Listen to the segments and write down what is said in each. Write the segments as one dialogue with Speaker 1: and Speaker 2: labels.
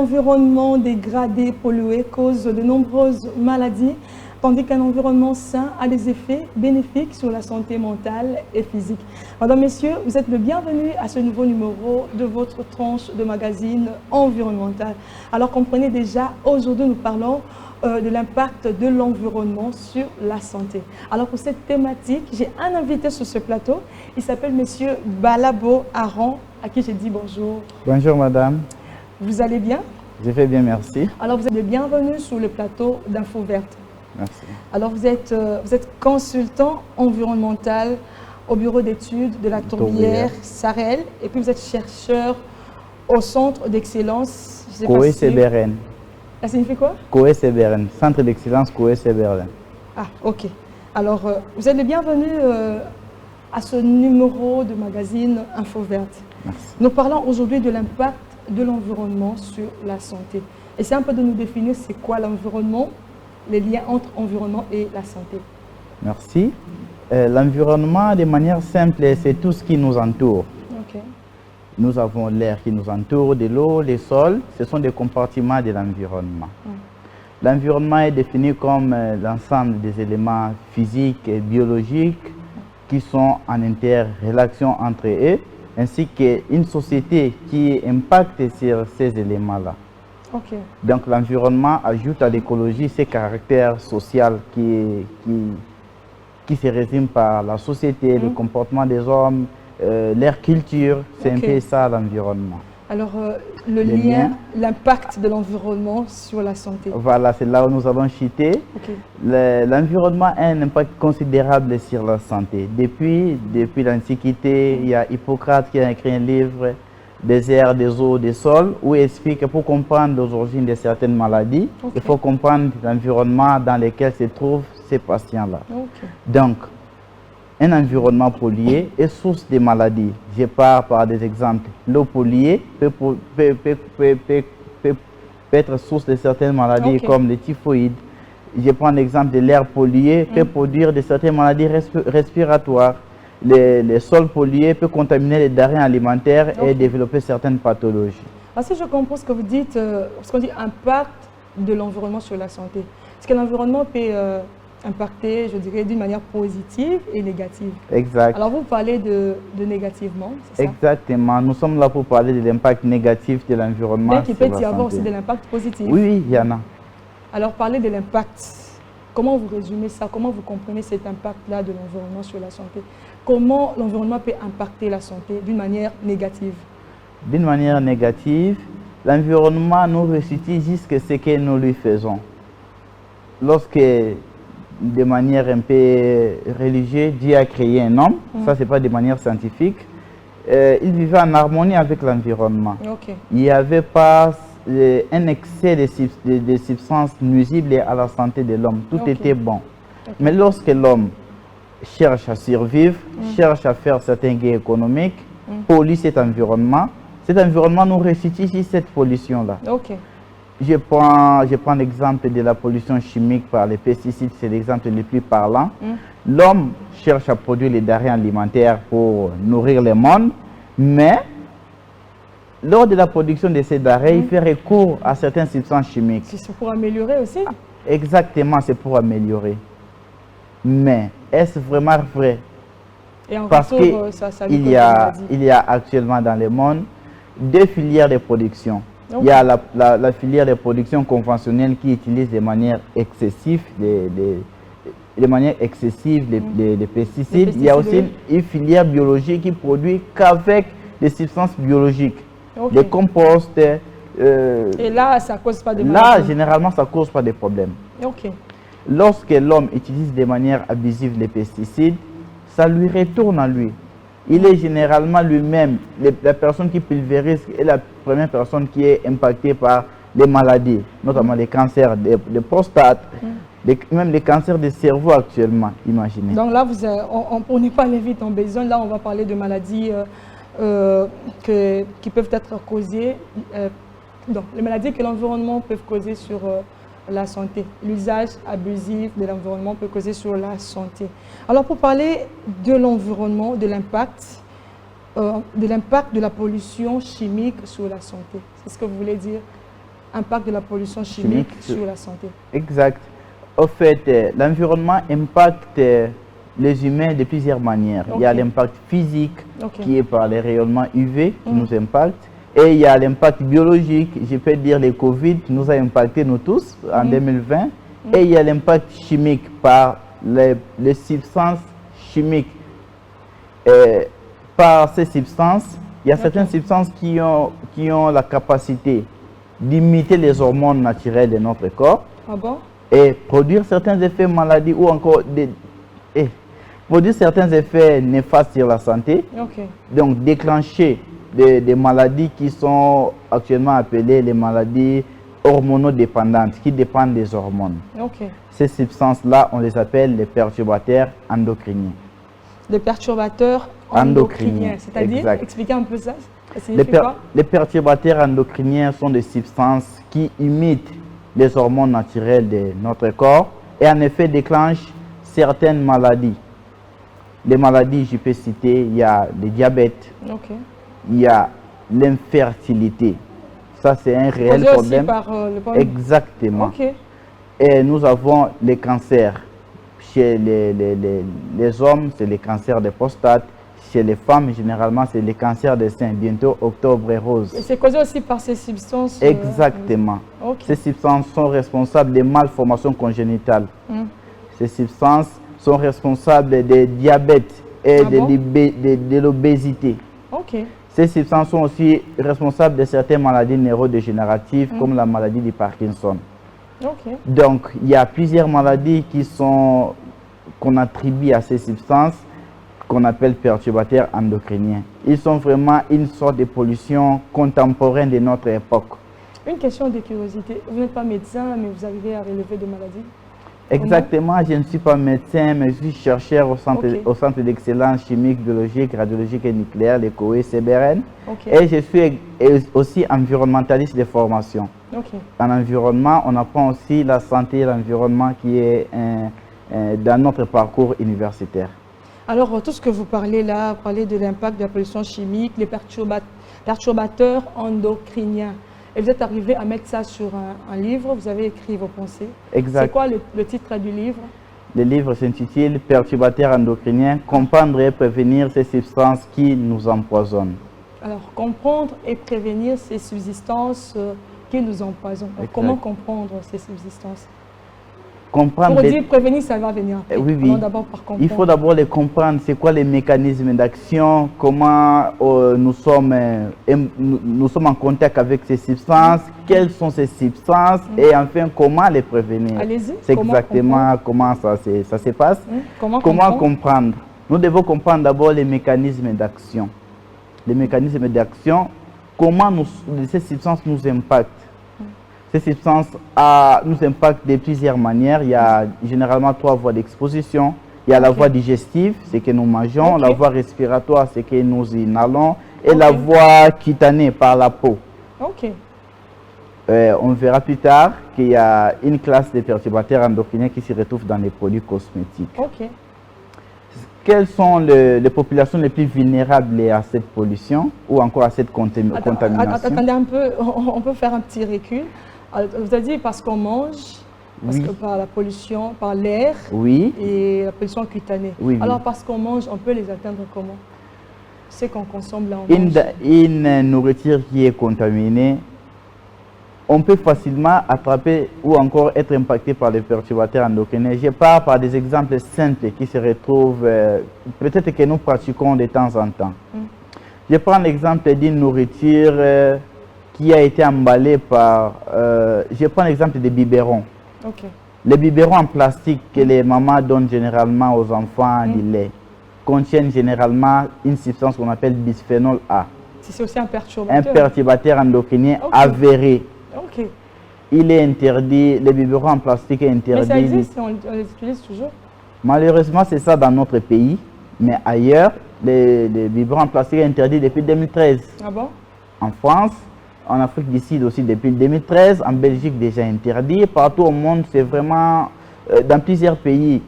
Speaker 1: environnement dégradé, pollué, cause de nombreuses maladies, tandis qu'un environnement sain a des effets bénéfiques sur la santé mentale et physique. Mesdames, Messieurs, vous êtes le bienvenu à ce nouveau numéro de votre tranche de magazine environnemental. Alors comprenez déjà, aujourd'hui nous parlons de l'impact de l'environnement sur la santé. Alors pour cette thématique, j'ai un invité sur ce plateau. Il s'appelle Monsieur Balabo Aron, à qui j'ai dit bonjour.
Speaker 2: Bonjour madame.
Speaker 1: Vous allez bien?
Speaker 2: Je vais bien, merci.
Speaker 1: Alors vous êtes le bienvenu sur le plateau d'Info Verte.
Speaker 2: Merci.
Speaker 1: Alors vous êtes consultant environnemental au bureau d'études de la Tourbière, Sarel, et puis vous êtes chercheur au centre d'excellence.
Speaker 2: COE-CBRN.
Speaker 1: Ça signifie quoi?
Speaker 2: COE-CBRN, centre d'excellence COE-CBRN.
Speaker 1: Ah, ok. Alors vous êtes le bienvenu à ce numéro de magazine Info Verte.
Speaker 2: Merci.
Speaker 1: Nous parlons aujourd'hui de l'impact de l'environnement sur la santé. Et c'est un peu de nous définir c'est quoi l'environnement, les liens entre environnement et la santé.
Speaker 2: Merci. L'environnement, de manière simple, c'est tout ce qui nous entoure.
Speaker 1: Okay.
Speaker 2: Nous avons l'air qui nous entoure, de l'eau, les sols, ce sont des compartiments de l'environnement. L'environnement est défini comme l'ensemble des éléments physiques et biologiques qui sont en interrelation entre eux, ainsi qu'une société qui impacte sur ces éléments-là.
Speaker 1: Okay.
Speaker 2: Donc l'environnement ajoute à l'écologie ces caractères sociaux qui se résument par la société, le comportement des hommes, leur culture, c'est un peu ça l'environnement.
Speaker 1: Alors le lien, l'impact de l'environnement sur la santé.
Speaker 2: Voilà, c'est là où nous allons chuter.
Speaker 1: Okay.
Speaker 2: L'environnement a un impact considérable sur la santé. Depuis l'Antiquité, il y a Hippocrate qui a écrit un livre, des airs, des eaux, des sols, où il explique que pour comprendre l'origine de certaines maladies, il faut comprendre l'environnement dans lequel se trouvent ces patients-là. Donc, un environnement pollué est source de maladies. Je pars par des exemples. L'eau polluée peut être source de certaines maladies comme le typhoïde. Je prends l'exemple de l'air pollué peut produire de certaines maladies respiratoires. Les sols pollués peuvent contaminer les denrées alimentaires et développer certaines pathologies.
Speaker 1: Si je comprends ce que vous dites, ce qu'on dit impact de l'environnement sur la santé, est-ce que l'environnement peut impacter, je dirais, d'une manière positive et négative?
Speaker 2: Exact.
Speaker 1: Alors vous parlez de négativement, c'est ça?
Speaker 2: Exactement. Nous sommes là pour parler de l'impact négatif de l'environnement.
Speaker 1: Mais il peut y avoir aussi de l'impact positif.
Speaker 2: Oui, il y en a.
Speaker 1: Alors parlez de l'impact. Comment vous résumez ça? Comment vous comprenez cet impact-là de l'environnement sur la santé? Comment l'environnement peut impacter la santé d'une manière négative?
Speaker 2: D'une manière négative, l'environnement nous restitue juste ce que nous lui faisons. Lorsque, de manière un peu religieuse, Dieu a créé un homme, ça c'est pas de manière scientifique, il vivait en harmonie avec l'environnement. Il n'y avait pas un excès de substances nuisibles à la santé de l'homme, tout était bon. Mais lorsque l'homme cherche à survivre, cherche à faire certains gains économiques, pollue cet environnement nous restitue cette pollution-là. Je prends l'exemple de la pollution chimique par les pesticides, c'est l'exemple le plus parlant. L'homme cherche à produire les denrées alimentaires pour nourrir le monde, mais lors de la production de ces denrées, il fait recours à certaines substances chimiques.
Speaker 1: C'est pour améliorer aussi?
Speaker 2: Exactement, c'est pour améliorer. Mais est-ce vraiment vrai?
Speaker 1: Et en
Speaker 2: Parce qu'il y a actuellement dans le monde deux filières de production. Il y a la filière de production conventionnelle qui utilise de manière excessive les pesticides. Il y a aussi une filière biologique qui produit qu'avec des substances biologiques, des composts.
Speaker 1: Et là, ça ne cause pas de maladies?
Speaker 2: Là, généralement, ça ne cause pas de problèmes. Lorsque l'homme utilise de manière abusive les pesticides, ça lui retourne à lui. Il est généralement lui-même, la personne qui pulvérise est la première personne qui est impactée par les maladies, notamment les cancers de prostate, même les cancers du cerveau actuellement, imaginez.
Speaker 1: Donc là, on n'est pas allé vite en besoin. Là, on va parler de maladies qui peuvent être causées, donc les maladies que l'environnement peut causer sur la santé. L'usage abusif de l'environnement peut causer sur la santé. Alors pour parler de l'environnement, de l'impact de la pollution chimique sur la santé, c'est ce que vous voulez dire? impact de la pollution chimique sur la santé.
Speaker 2: Exact. Au fait, l'environnement impacte les humains de plusieurs manières. Il y a l'impact physique qui est par les rayonnements UV qui nous impacte. Et il y a l'impact biologique, je peux dire le Covid qui nous a impacté nous tous en 2020. Et il y a l'impact chimique par les substances chimiques. Par ces substances, il y a certaines substances qui ont la capacité d'imiter les hormones naturelles de notre corps et produire certains effets maladies ou encore produire certains effets néfastes sur la santé. Donc déclencher des maladies qui sont actuellement appelées les maladies hormonodépendantes, qui dépendent des hormones. Ces substances-là, on les appelle les perturbateurs endocriniens.
Speaker 1: Les perturbateurs endocriniens, c'est-à-dire, expliquez un peu ça.
Speaker 2: Les perturbateurs endocriniens sont des substances qui imitent les hormones naturelles de notre corps et en effet déclenchent certaines maladies. Les maladies, je peux citer, il y a le diabète, il y a l'infertilité. Ça, c'est un réel problème. Exactement. Et nous avons les cancers. Chez les hommes, c'est les cancers de prostate. Chez les femmes, généralement, c'est les cancers des seins. Bientôt, octobre rose.
Speaker 1: Et c'est causé aussi par ces substances.
Speaker 2: Exactement. Ces substances sont responsables des malformations congénitales. Ces substances sont responsables des diabètes et de l'obésité. Ces substances sont aussi responsables de certaines maladies neurodégénératives comme la maladie de Parkinson. Donc, il y a plusieurs maladies qu'on attribue à ces substances qu'on appelle perturbateurs endocriniens. Ils sont vraiment une sorte de pollution contemporaine de notre époque.
Speaker 1: Une question de curiosité. Vous n'êtes pas médecin, mais vous arrivez à relever des maladies?
Speaker 2: Exactement, je ne suis pas médecin, mais je suis chercheur au Centre d'excellence chimique, biologique, radiologique et nucléaire, le COE CBRN. Et je suis aussi environnementaliste de formation. En environnement, on apprend aussi la santé et l'environnement qui est dans notre parcours universitaire.
Speaker 1: Alors, tout ce que vous parlez là, vous parlez de l'impact de la pollution chimique, les perturbateurs endocriniens. Et vous êtes arrivé à mettre ça sur un livre, vous avez écrit vos pensées.
Speaker 2: Exact.
Speaker 1: C'est quoi le titre du livre?
Speaker 2: Le livre s'intitule « Perturbateurs endocriniens, comprendre et prévenir ces substances qui nous empoisonnent ». Alors,
Speaker 1: comprendre et prévenir ces substances qui nous empoisonnent. Comment comprendre ces substances?
Speaker 2: Comprendre
Speaker 1: pour dire prévenir, ça va venir après.
Speaker 2: Oui. Il faut d'abord les comprendre, c'est quoi les mécanismes d'action, comment nous sommes en contact avec ces substances, quelles sont ces substances et enfin comment les prévenir. C'est exactement comment ça se passe. Comment comprendre? Nous devons comprendre d'abord les mécanismes d'action. Les mécanismes d'action, comment ces substances nous impactent. Ces substances nous impactent de plusieurs manières. Il y a généralement 3 voies d'exposition. Il y a la voie digestive, ce que nous mangeons, la voie respiratoire, ce que nous inhalons, et la voie cutanée par la peau. On verra plus tard qu'il y a une classe de perturbateurs endocriniens qui se retrouvent dans les produits cosmétiques. Quelles sont les populations les plus vulnérables à cette pollution ou encore à cette contamination?
Speaker 1: Attendez un peu, on peut faire un petit recul. Vous avez dit parce qu'on mange, parce que par la pollution, par l'air et la pollution cutanée. Alors parce qu'on mange, on peut les atteindre comment? C'est qu'on consomme là, on mange.
Speaker 2: Une nourriture qui est contaminée, on peut facilement attraper ou encore être impacté par les perturbateurs endocriniens. Je pars par des exemples simples qui se retrouvent, peut-être que nous pratiquons de temps en temps. Je prends l'exemple d'une nourriture qui a été emballée par... je prends l'exemple des biberons. Les biberons en plastique que les mamans donnent généralement aux enfants du lait contiennent généralement une substance qu'on appelle bisphénol A.
Speaker 1: C'est aussi un perturbateur.
Speaker 2: Un perturbateur endocrinien avéré. Il est interdit, les biberons en plastique est interdit.
Speaker 1: Mais ça existe, on les utilise toujours.
Speaker 2: Malheureusement, c'est ça dans notre pays. Mais ailleurs, les biberons en plastique sont interdits depuis 2013.
Speaker 1: Ah bon?
Speaker 2: En France, en Afrique du Sud aussi depuis 2013. En Belgique, déjà interdit. Partout au monde, c'est vraiment... dans plusieurs pays,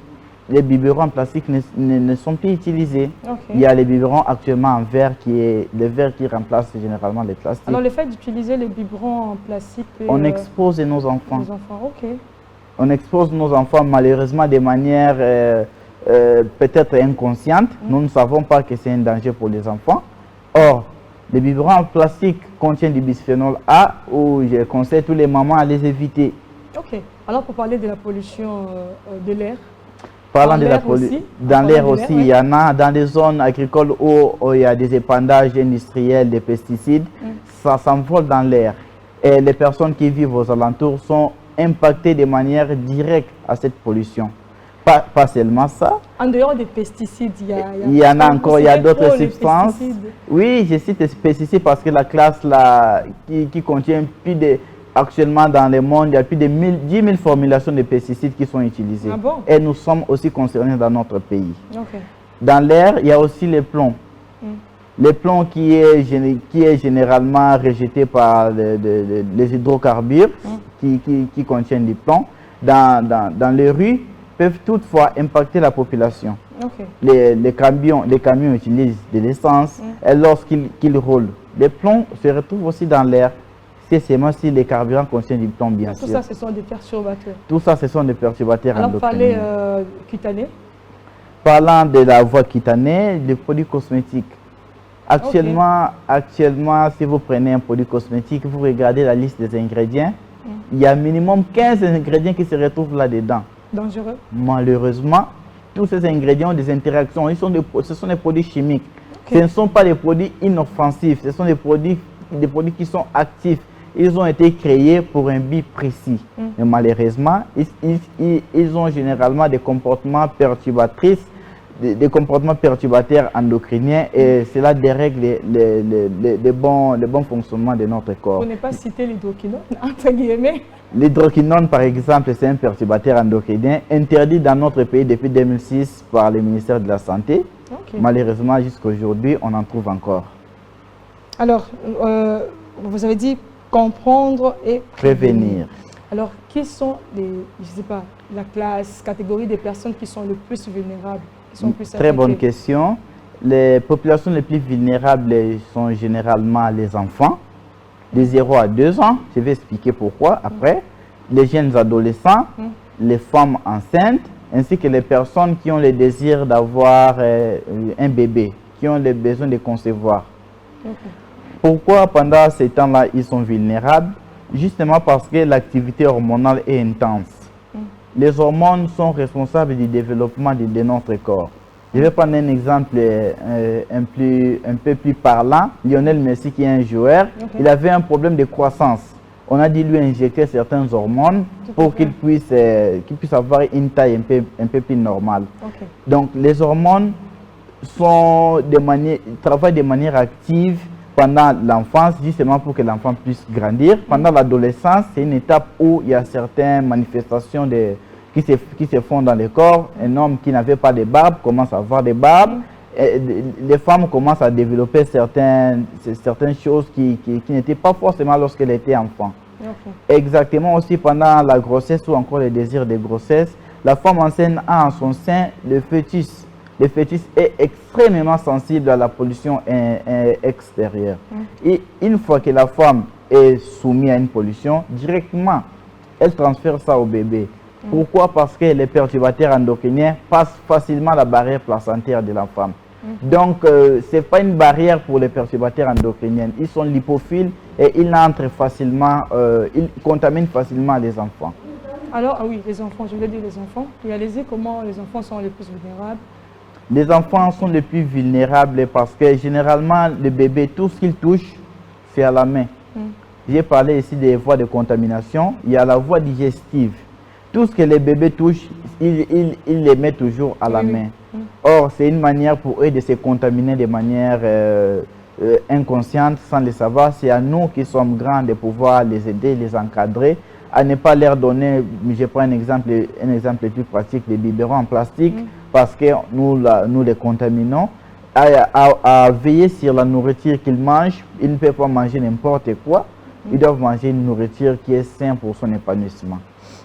Speaker 2: les biberons en plastique ne sont plus utilisés.
Speaker 1: Okay.
Speaker 2: Il y a les biberons actuellement en verre le verre qui remplace généralement les plastiques.
Speaker 1: Alors le fait d'utiliser les biberons en plastique...
Speaker 2: On expose nos enfants.
Speaker 1: Les enfants, ok.
Speaker 2: On expose nos enfants malheureusement de manière peut-être inconsciente. Nous ne savons pas que c'est un danger pour les enfants. Or, les biberons en plastique contiennent du bisphénol A, où je conseille tous les mamans à les éviter.
Speaker 1: Ok. Alors pour parler de la pollution de l'air,
Speaker 2: parlant de la pollution, dans l'air aussi, il y en a dans les zones agricoles où il y a des épandages industriels de pesticides, ça s'envole dans l'air. Et les personnes qui vivent aux alentours sont impactées de manière directe à cette pollution. Pas seulement ça.
Speaker 1: En dehors des pesticides,
Speaker 2: il y en a encore, il y a d'autres substances. Oui, je cite les pesticides parce que la classe là, qui contient plus de... Actuellement, dans le monde, il y a plus de 10 000 formulations de pesticides qui sont utilisées.
Speaker 1: Ah bon?
Speaker 2: Et nous sommes aussi concernés dans notre pays.
Speaker 1: Okay.
Speaker 2: Dans l'air, il y a aussi les plombs. Le plomb qui est généralement rejeté par les hydrocarbures qui contiennent du plomb dans les rues peuvent toutefois impacter la population.
Speaker 1: Okay.
Speaker 2: Les camions utilisent de l'essence et lorsqu'ils roulent, les plombs se retrouvent aussi dans l'air. C'est seulement si les carburants contiennent du plomb, bien sûr.
Speaker 1: Tout ça, ce sont des perturbateurs.
Speaker 2: Tout ça, ce sont des perturbateurs endocriniens.
Speaker 1: Alors, parler cutanés.
Speaker 2: Parlant de la voie cutanée, des produits cosmétiques. Actuellement, si vous prenez un produit cosmétique, vous regardez la liste des ingrédients, il y a minimum 15 ingrédients qui se retrouvent là-dedans.
Speaker 1: Dangereux.
Speaker 2: Malheureusement, tous ces ingrédients ont des interactions. Ce sont des produits chimiques. Okay. Ce ne sont pas des produits inoffensifs. Ce sont des produits qui sont actifs. Ils ont été créés pour un but précis. Mais malheureusement, ils ont généralement des comportements perturbateurs endocriniens et cela dérègle le bon fonctionnement de notre corps.
Speaker 1: Vous n'avez pas cité l'hydroquinone, entre guillemets.
Speaker 2: L'hydroquinone, par exemple, c'est un perturbateur endocrinien interdit dans notre pays depuis 2006 par le ministère de la Santé. Okay. Malheureusement, jusqu'à aujourd'hui, on en trouve encore.
Speaker 1: Alors, vous avez dit comprendre et prévenir. Alors, qui sont la catégorie des personnes qui sont le plus vulnérables, qui sont plus
Speaker 2: Très bonne question. Les populations les plus vulnérables sont généralement les enfants de 0 à 2 ans. Je vais expliquer pourquoi après. Les jeunes adolescents, les femmes enceintes, ainsi que les personnes qui ont le désir d'avoir un bébé, qui ont le besoin de concevoir. Okay. Pourquoi pendant ces temps-là, ils sont vulnérables? Justement parce que l'activité hormonale est intense. Les hormones sont responsables du développement de notre corps. Je vais prendre un exemple un peu plus parlant. Lionel Messi, qui est un joueur, il avait un problème de croissance. On a dû lui injecter certaines hormones pour qu'il puisse avoir une taille un peu plus normale. Okay. Donc les hormones travaillent de manière active pendant l'enfance, justement pour que l'enfant puisse grandir. Pendant l'adolescence, c'est une étape où il y a certaines manifestations qui se font dans le corps. Un homme qui n'avait pas de barbe commence à avoir des barbes. Et les femmes commencent à développer certaines choses qui n'étaient pas forcément lorsqu'elles étaient enfants. Okay. Exactement aussi pendant la grossesse ou encore le désir de grossesse, la femme enceinte a en son sein le fœtus. Le fœtus est extrêmement sensible à la pollution extérieure. Et une fois que la femme est soumise à une pollution, directement, elle transfère ça au bébé. Pourquoi? Parce que les perturbateurs endocriniens passent facilement la barrière placentaire de la femme. Donc, ce n'est pas une barrière pour les perturbateurs endocriniens. Ils sont lipophiles et ils entrent facilement, ils contaminent facilement les enfants.
Speaker 1: Alors, oui, les enfants, je voulais dire les enfants. Réalisez comment les enfants sont les plus vulnérables.
Speaker 2: Les enfants sont les plus vulnérables parce que généralement, le bébé, tout ce qu'il touche, c'est à la main. J'ai parlé ici des voies de contamination. Il y a la voie digestive. Tout ce que les bébés touchent, ils les mettent toujours à la main. Or, c'est une manière pour eux de se contaminer de manière inconsciente, sans le savoir. C'est à nous qui sommes grands de pouvoir les aider, les encadrer, à ne pas leur donner, je prends un exemple plus pratique, les biberons en plastique, parce que nous les contaminons, à veiller sur la nourriture qu'ils mangent. Ils ne peuvent pas manger n'importe quoi, ils doivent manger une nourriture qui est saine pour son épanouissement.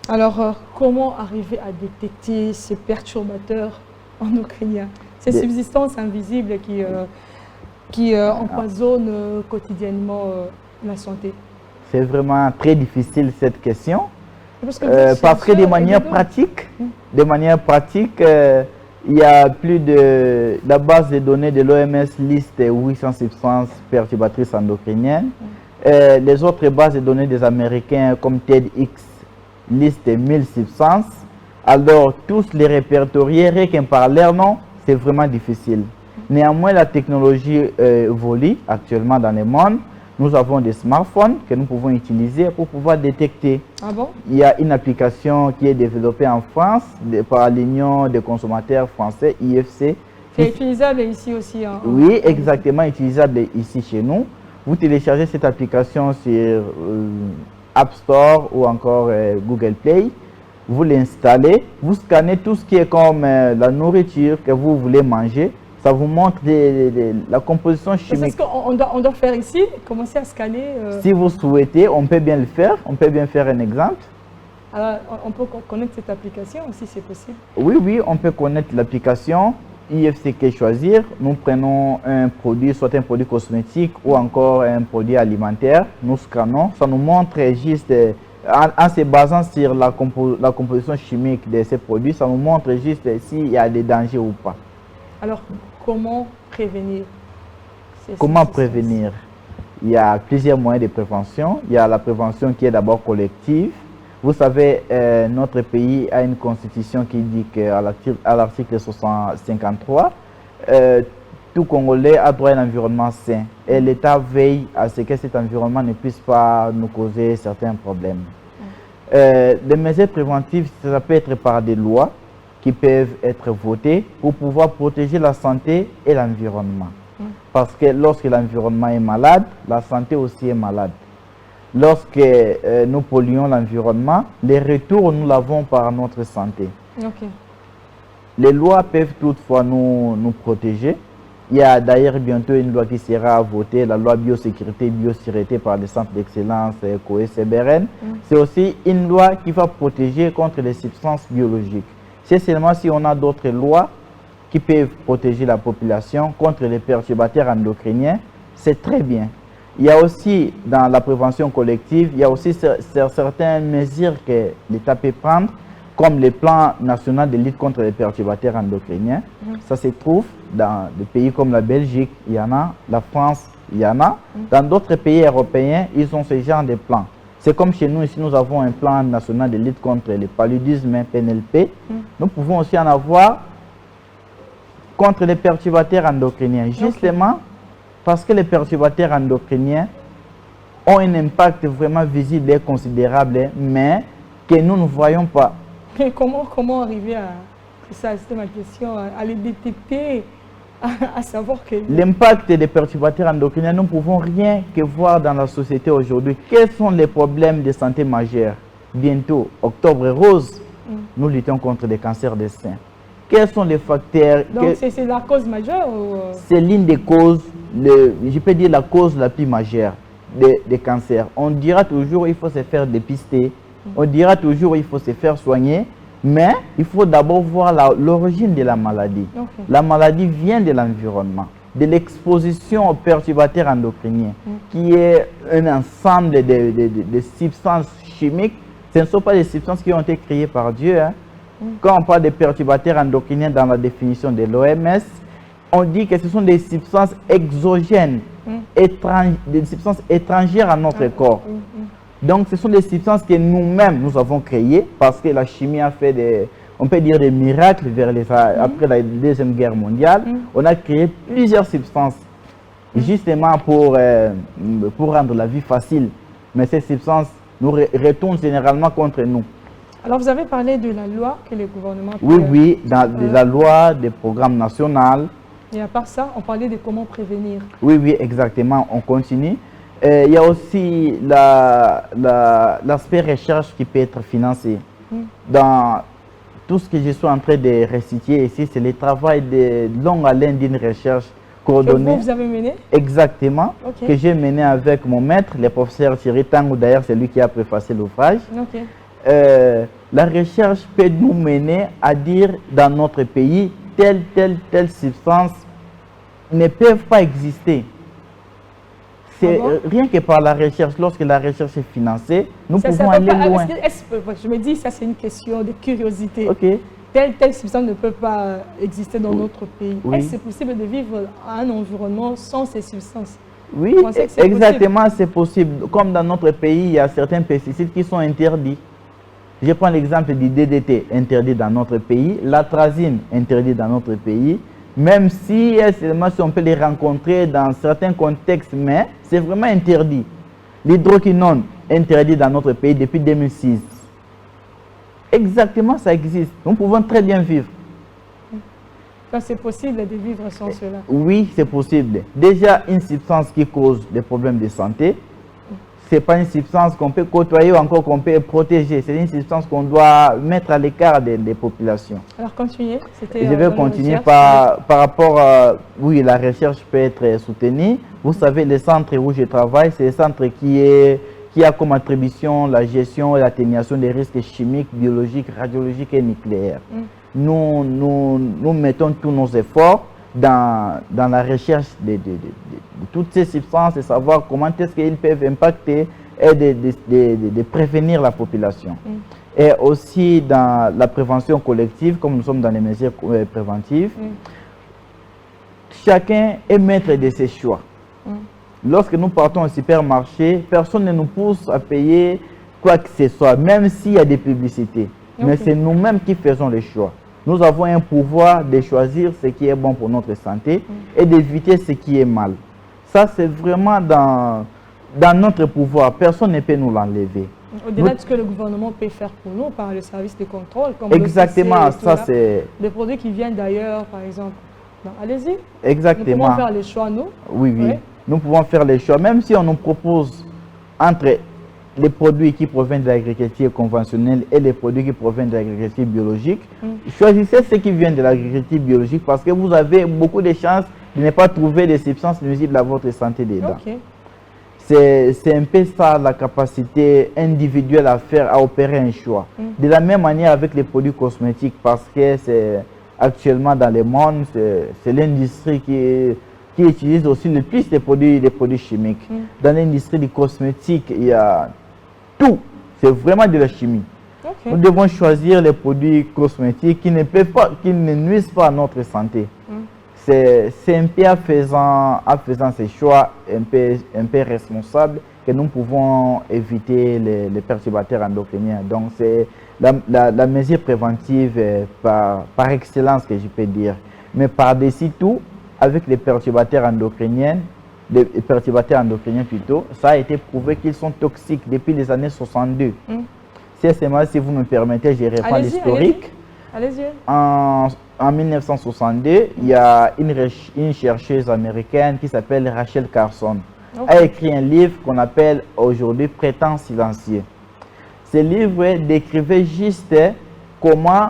Speaker 1: Alors, comment arriver à détecter ces perturbateurs endocriniens, ces substances invisibles qui empoisonnent quotidiennement la santé?
Speaker 2: C'est vraiment très difficile cette question.
Speaker 1: Parce que
Speaker 2: de manière pratique, il y a plus de... La base de données de l'OMS liste 800 substances perturbatrices endocriniennes. Les autres bases de données des Américains comme TEDx listent 1000 substances. Alors, tous les répertorier, rien qu'un par leur nom, c'est vraiment difficile. Néanmoins, la technologie évolue actuellement dans le monde. Nous avons des smartphones que nous pouvons utiliser pour pouvoir détecter.
Speaker 1: Ah bon?
Speaker 2: Il y a une application qui est développée en France par l'Union des consommateurs français, IFC.
Speaker 1: Qui est utilisable ici aussi.
Speaker 2: Oui, exactement, utilisable ici chez nous. Vous téléchargez cette application sur App Store ou encore Google Play. Vous l'installez, vous scannez tout ce qui est comme la nourriture que vous voulez manger. Ça vous montre la composition chimique.
Speaker 1: Est-ce qu'on doit faire ici, commencer à scanner
Speaker 2: Si vous souhaitez, on peut bien le faire. On peut bien faire un exemple.
Speaker 1: Alors, on peut connaître cette application si c'est possible?
Speaker 2: Oui, on peut connaître l'application. IFCK choisir. Nous prenons un produit, soit un produit cosmétique ou encore un produit alimentaire. Nous scannons. Ça nous montre juste, en se basant sur la composition chimique de ces produits, ça nous montre juste s'il y a des dangers ou pas.
Speaker 1: Alors, comment prévenir?
Speaker 2: Comment prévenir? Il y a plusieurs moyens de prévention. Il y a la prévention qui est d'abord collective. Vous savez, notre pays a une constitution qui dit qu'à l'article 53, tout Congolais a droit à un environnement sain. Et l'État veille à ce que cet environnement ne puisse pas nous causer certains problèmes. Les mesures préventives, ça peut être par des lois qui peuvent être votées pour pouvoir protéger la santé et l'environnement. Parce que lorsque l'environnement est malade, la santé aussi est malade. Lorsque nous polluons l'environnement, les retours, nous l'avons par notre santé.
Speaker 1: Okay.
Speaker 2: Les lois peuvent toutefois nous protéger. Il y a d'ailleurs bientôt une loi qui sera votée, la loi biosécurité, biossûreté par le centre d'excellence COE-CBRN. C'est aussi une loi qui va protéger contre les substances biologiques. C'est seulement si on a d'autres lois qui peuvent protéger la population contre les perturbateurs endocriniens, c'est très bien. Il y a aussi, dans la prévention collective, il y a aussi certaines mesures que l'État peut prendre, comme le plan national de lutte contre les perturbateurs endocriniens. Ça se trouve dans des pays comme la Belgique, il y en a, la France, il y en a. Dans d'autres pays européens, ils ont ce genre de plans. C'est comme chez nous, ici, nous avons un plan national de lutte contre le paludisme, PNLP. Nous pouvons aussi en avoir contre les perturbateurs endocriniens, justement parce que les perturbateurs endocriniens ont un impact vraiment visible et considérable, mais que nous ne voyons pas.
Speaker 1: Mais comment arriver à... Ça, c'était ma question, à les détecter, à savoir que...
Speaker 2: L'impact des perturbateurs endocriniens, nous ne pouvons rien que voir dans la société aujourd'hui. Quels sont les problèmes de santé majeurs? Bientôt, Octobre Rose, nous luttons contre les cancers des seins. Quels sont les facteurs?
Speaker 1: Donc c'est la cause majeure ou...
Speaker 2: C'est l'une des causes, je peux dire la cause la plus majeure des cancers. On dira toujours qu'il faut se faire dépister, on dira toujours qu'il faut se faire soigner, mais il faut d'abord voir l'origine de la maladie. La maladie vient de l'environnement, de l'exposition aux perturbateurs endocriniens, qui est un ensemble de substances chimiques. Ce ne sont pas des substances qui ont été créées par Dieu. Quand on parle de perturbateurs endocriniens dans la définition de l'OMS, on dit que ce sont des substances exogènes, des substances étrangères à notre corps. Donc ce sont des substances que nous-mêmes nous avons créées parce que la chimie a fait on peut dire des miracles après la Deuxième Guerre mondiale. On a créé plusieurs substances justement pour rendre la vie facile. Mais ces substances nous retournent généralement contre nous.
Speaker 1: Alors vous avez parlé de la loi que le gouvernement...
Speaker 2: Oui, dans la loi des programmes nationaux.
Speaker 1: Et à part ça, on parlait de comment prévenir.
Speaker 2: Oui, exactement. On continue. Il y a aussi l'aspect recherche qui peut être financé. Dans tout ce que je suis en train de réciter ici, c'est le travail de longue haleine d'une recherche coordonnée.
Speaker 1: Que vous avez mené?
Speaker 2: Exactement. Que j'ai mené avec mon maître, le professeur Thierry Tangou. D'ailleurs, c'est lui qui a préfacé l'ouvrage. la recherche peut nous mener à dire dans notre pays, telle substance ne peuvent pas exister. C'est rien que par la recherche, lorsque la recherche est financée, nous pouvons aller loin.
Speaker 1: Je me dis, ça c'est une question de curiosité.
Speaker 2: Okay.
Speaker 1: Telle substance ne peut pas exister dans notre pays.
Speaker 2: Oui.
Speaker 1: Est-ce que c'est possible de vivre un environnement sans ces substances?
Speaker 2: Oui, exactement, c'est possible. Comme dans notre pays, il y a certains pesticides qui sont interdits. Je prends l'exemple du DDT, interdit dans notre pays, l'atrazine, interdit dans notre pays, même si on peut les rencontrer dans certains contextes, mais c'est vraiment interdit. L'hydroquinone, interdit dans notre pays depuis 2006. Exactement, ça existe. Nous pouvons très bien vivre.
Speaker 1: C'est possible de vivre sans cela? Oui,
Speaker 2: c'est possible. Déjà, une substance qui cause des problèmes de santé, ce n'est pas une substance qu'on peut côtoyer ou encore qu'on peut protéger. C'est une substance qu'on doit mettre à l'écart des populations.
Speaker 1: Alors, continuez.
Speaker 2: Je vais continuer par rapport à... Oui, la recherche peut être soutenue. Vous savez, le centre où je travaille, c'est le centre qui a comme attribution la gestion et l'atténuation des risques chimiques, biologiques, radiologiques et nucléaires. Nous mettons tous nos efforts dans la recherche de toutes ces substances et savoir comment est-ce qu'ils peuvent impacter et de prévenir la population. Et aussi dans la prévention collective, comme nous sommes dans les mesures préventives, chacun est maître de ses choix. Lorsque nous partons au supermarché, personne ne nous pousse à payer quoi que ce soit, même s'il y a des publicités. Mais c'est nous-mêmes qui faisons les choix. Nous avons un pouvoir de choisir ce qui est bon pour notre santé et d'éviter ce qui est mal. Ça, c'est vraiment dans notre pouvoir. Personne ne peut nous l'enlever.
Speaker 1: Au-delà de ce que le gouvernement peut faire pour nous par le service de contrôle, comme
Speaker 2: exactement, ça c'est...
Speaker 1: Des produits qui viennent d'ailleurs, par exemple. Allez-y.
Speaker 2: Exactement.
Speaker 1: Nous pouvons faire les choix, nous.
Speaker 2: Oui. Nous pouvons faire les choix. Même si on nous propose entre les produits qui proviennent de l'agriculture conventionnelle et les produits qui proviennent de l'agriculture biologique, choisissez ce qui vient de l'agriculture biologique parce que vous avez beaucoup de chances de ne pas trouver des substances nuisibles à votre santé dedans. C'est un peu ça la capacité individuelle à faire, à opérer un choix. De la même manière avec les produits cosmétiques parce que c'est actuellement dans le monde, c'est l'industrie qui utilise aussi le plus des produits chimiques. Dans l'industrie du cosmétique, il y a tout. C'est vraiment de la chimie. Nous devons choisir les produits cosmétiques qui ne nuisent pas à notre santé. C'est un peu en faisant ces choix un peu responsables que nous pouvons éviter les perturbateurs endocriniens. Donc c'est la mesure préventive par excellence que je peux dire. Mais par-dessus tout, avec les perturbateurs endocriniens plutôt, ça a été prouvé qu'ils sont toxiques depuis les années 62. Si vous me permettez, je reprends l'historique.
Speaker 1: Allez-y.
Speaker 2: En 1962, il y a une chercheuse américaine qui s'appelle Rachel Carson. Elle a écrit un livre qu'on appelle aujourd'hui Printemps silencieux. Ce livre décrivait juste comment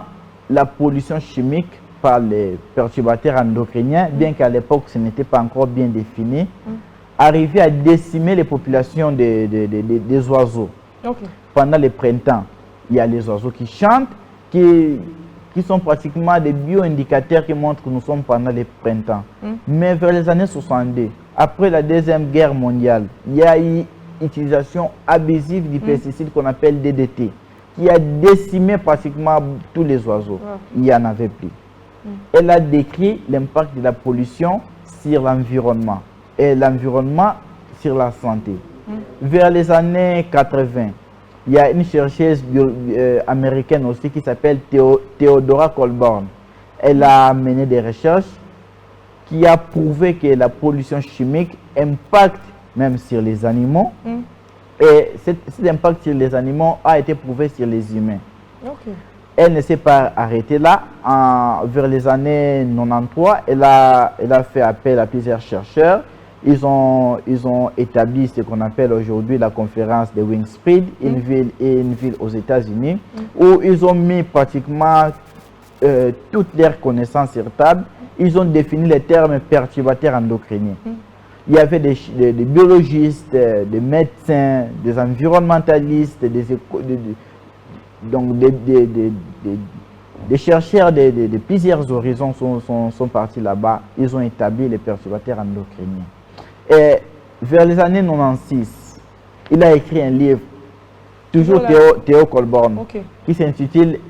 Speaker 2: la pollution chimique par les perturbateurs endocriniens, bien qu'à l'époque ce n'était pas encore bien défini, arrivait à décimer les populations des oiseaux. Pendant le printemps, il y a les oiseaux qui chantent, qui sont pratiquement des bio-indicateurs qui montrent que nous sommes pendant le printemps. Mais vers les années 62, après la Deuxième Guerre mondiale, il y a eu utilisation abusive du pesticide qu'on appelle DDT, qui a décimé pratiquement tous les oiseaux. Il n'y en avait plus. Elle a décrit l'impact de la pollution sur l'environnement et l'environnement sur la santé. Vers les années 80, il y a une chercheuse américaine aussi qui s'appelle Theodora Colborn. Elle a mené des recherches qui a prouvé que la pollution chimique impacte même sur les animaux. Et cet impact sur les animaux a été prouvé sur les humains. Elle ne s'est pas arrêtée là. Vers les années 93, elle a fait appel à plusieurs chercheurs. Ils ont établi ce qu'on appelle aujourd'hui la conférence de Wingspread, une ville aux États-Unis, où ils ont mis pratiquement toutes leurs connaissances sur table. Ils ont défini les termes perturbateurs endocriniens. Il y avait des biologistes, des médecins, des environnementalistes, donc des chercheurs de plusieurs horizons sont partis là-bas. Ils ont établi les perturbateurs endocriniens. Et vers les années 96, il a écrit un livre, toujours Théo Colborn, qui s'intitule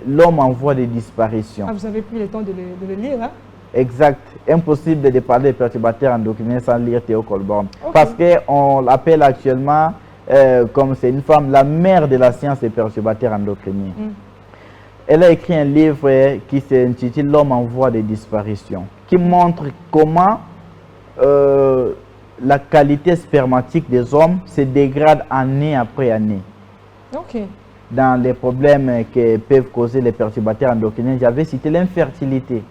Speaker 2: L'homme en voie de disparition.
Speaker 1: Ah, vous avez pris le temps de le lire, hein?
Speaker 2: Exact. Impossible de parler des perturbateurs endocriniens sans lire Théo Colborn. Parce qu'on l'appelle actuellement, comme c'est une femme, la mère de la science des perturbateurs endocriniens. Elle a écrit un livre qui s'intitule L'homme en voie de disparition, qui montre comment la qualité spermatique des hommes se dégrade année après année. Dans les problèmes que peuvent causer les perturbateurs endocriniens, j'avais cité l'infertilité.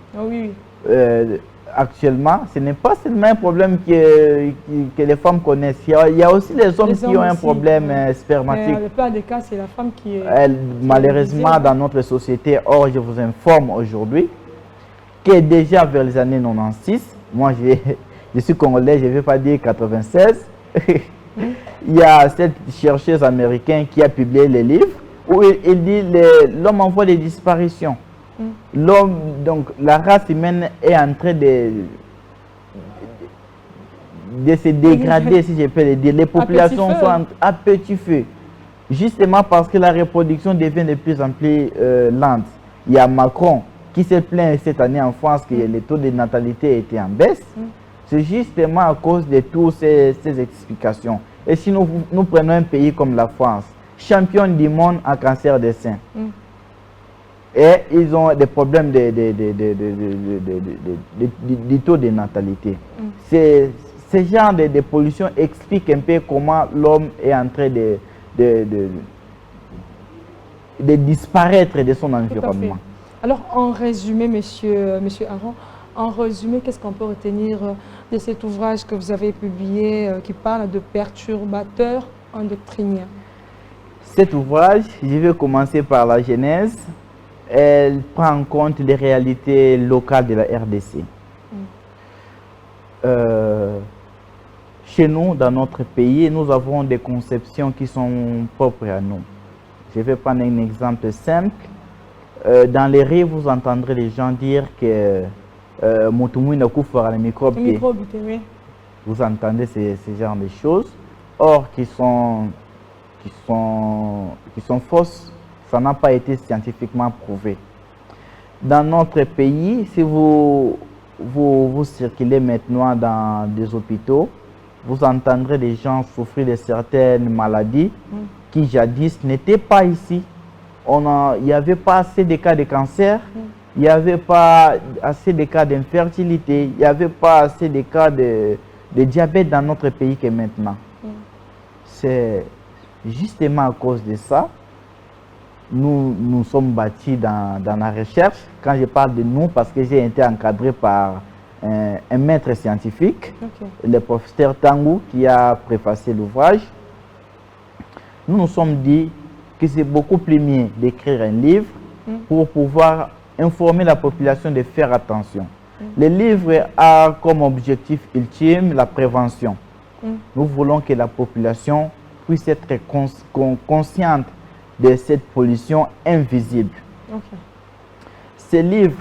Speaker 2: Actuellement, ce n'est pas seulement un problème que les femmes connaissent. Il y a aussi les hommes qui ont un problème spermatique.
Speaker 1: Mais dans le plupart des cas, c'est la femme qui est...
Speaker 2: malheureusement, dans notre société, or je vous informe aujourd'hui que déjà vers les années 96, moi je suis congolais, je ne vais pas dire 96, il y a cette chercheuse américaine qui a publié le livre où il dit l'homme en voie de disparition. L'homme, donc la race humaine est en train de se dégrader, si je peux le dire. Les populations sont à petit feu. Justement parce que la reproduction devient de plus en plus lente. Il y a Macron qui s'est plaint cette année en France que le taux de natalité était en baisse. C'est justement à cause de toutes ces explications. Et si nous prenons un pays comme la France, championne du monde en cancer des seins, et ils ont des problèmes de taux de natalité. Ce genre de pollution explique un peu comment l'homme est en train de disparaître de son environnement.
Speaker 1: Alors, en résumé, monsieur Aron, en résumé, qu'est-ce qu'on peut retenir de cet ouvrage que vous avez publié qui parle de perturbateurs endocriniens?
Speaker 2: Cet ouvrage, je vais commencer par la genèse. Elle prend en compte les réalités locales de la RDC. Chez nous, dans notre pays, nous avons des conceptions qui sont propres à nous. Je vais prendre un exemple simple. Dans les rues, vous entendrez les gens dire que Motumouina koufara les microbes. Vous entendez ce genre de choses, or qui sont fausses. Ça n'a pas été scientifiquement prouvé. Dans notre pays, si vous circulez maintenant dans des hôpitaux, vous entendrez des gens souffrir de certaines maladies qui jadis n'étaient pas ici. Il n'y avait pas assez de cas de cancer, il n'y avait pas assez de cas d'infertilité, il n'y avait pas assez de cas de diabète dans notre pays que maintenant. C'est justement à cause de ça. Nous sommes bâtis dans la recherche. Quand je parle de nous, parce que j'ai été encadré par un maître scientifique, le professeur Tangou, qui a préfacé l'ouvrage. Nous nous sommes dit que c'est beaucoup plus mieux d'écrire un livre pour pouvoir informer la population de faire attention. Le livre a comme objectif ultime la prévention. Nous voulons que la population puisse être consciente de cette pollution invisible. Ce livre,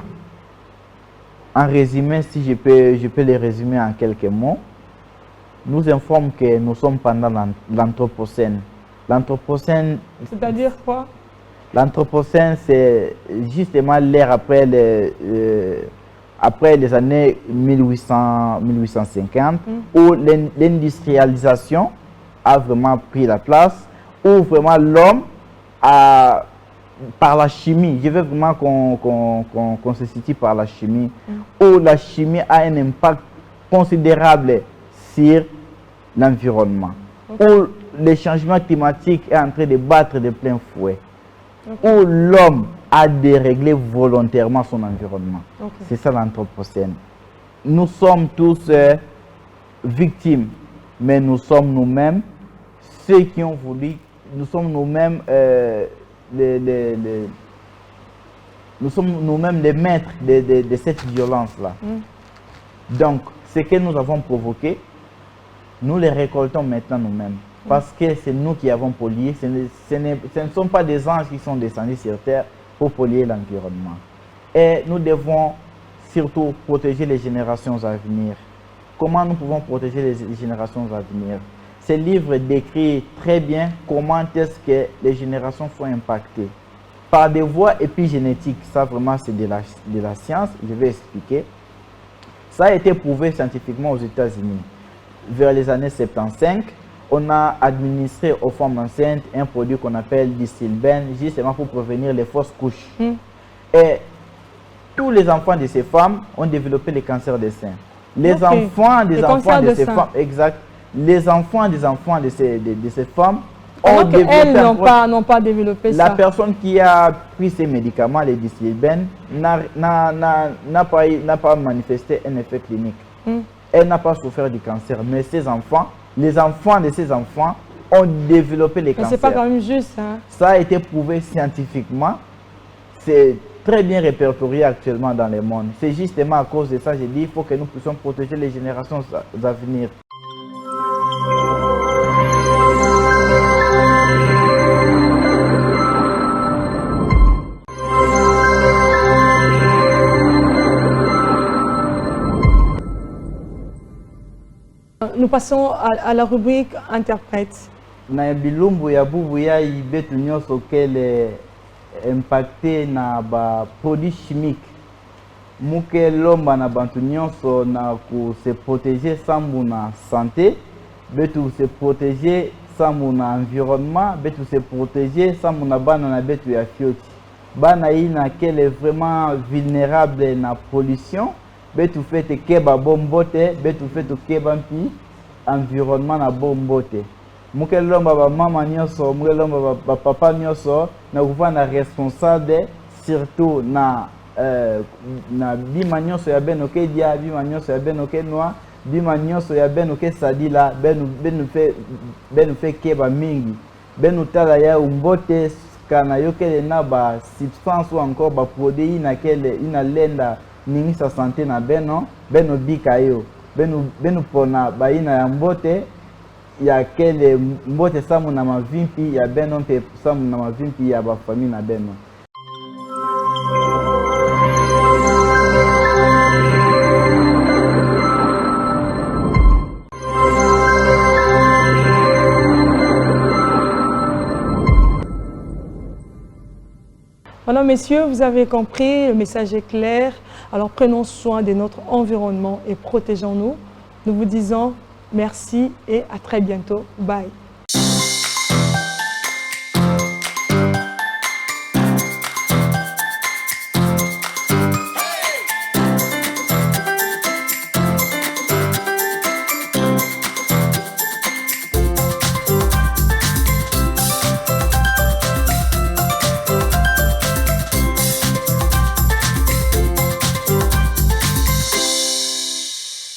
Speaker 2: en résumé, si je peux le résumer en quelques mots, nous informe que nous sommes pendant l'Anthropocène. L'Anthropocène...
Speaker 1: C'est-à-dire quoi?
Speaker 2: L'Anthropocène, c'est justement l'ère après les années 1850, où l'industrialisation a vraiment pris la place, où vraiment l'homme par la chimie, je veux vraiment qu'on se situe par la chimie, où la chimie a un impact considérable sur l'environnement, où le changement climatique est en train de battre de plein fouet, où l'homme a déréglé volontairement son environnement. C'est ça l'Anthropocène. Nous sommes tous victimes, mais nous sommes nous-mêmes ceux qui ont voulu. Nous sommes nous-mêmes les maîtres de cette violence-là. Donc, ce que nous avons provoqué, nous les récoltons maintenant nous-mêmes. parce que c'est nous qui avons pollué. Ce ne sont pas des anges qui sont descendus sur terre pour polluer l'environnement. Et nous devons surtout protéger les générations à venir. Comment nous pouvons protéger les générations à venir? Ce livre décrit très bien comment est-ce que les générations sont impactées. Par des voies épigénétiques, ça vraiment c'est de la science, je vais expliquer. Ça a été prouvé scientifiquement aux États-Unis. Vers les années 75, on a administré aux femmes enceintes un produit qu'on appelle Distilbène, justement pour prévenir les fausses couches. Et tous les enfants de ces femmes ont développé le cancer des seins. Les enfants des enfants de ces femmes, exact. Les enfants des enfants de ces femmes ont développé.
Speaker 1: Elles n'ont pas développé ça.
Speaker 2: La personne qui a pris ces médicaments, les Distilbène, n'a pas manifesté un effet clinique. Elle n'a pas souffert du cancer. Mais ces enfants, les enfants de ces enfants ont développé les cancers.
Speaker 1: C'est pas quand même juste. Hein?
Speaker 2: Ça a été prouvé scientifiquement. C'est très bien répertorié actuellement dans le monde. C'est justement à cause de ça, j'ai dit, il faut que nous puissions protéger les générations à venir.
Speaker 1: Nous passons à la rubrique interprète.
Speaker 2: Na bilumbu ya bubu ya ibetu nyoso kele impacté na ba produits chimiques. Muke lomba na bantu nyonso na ku se protéger sambu na santé, betu se protéger sambu na environnement, betu se protéger sambu na bana na betu ya fioti. Bana ina kele vraiment vulnérable na pollution, betu fete keba bombote, betu fete keba mpi environnement na bombote. Mukelomba ba mama nyoso, mukelomba ba papa nyoso, na kuva na responsable surtout na bima nyoso ya benoke dia, bima nyoso ya benoke noa, bima nyoso ya benoke sadila, benu fe keba mingi, benu tala ya umbote kana yokele na ba substance ou encore ba produit na kele ina lenda ningi sa santé na beno bika yo, benu pona ba ina ya mbote ya kele mbote samu na mavimpi ya beno mpe samu na mavimpi ya ba famille na beno.
Speaker 1: Voilà, messieurs, vous avez compris, le message est clair. Alors prenons soin de notre environnement et protégeons-nous. Nous vous disons merci et à très bientôt. Bye.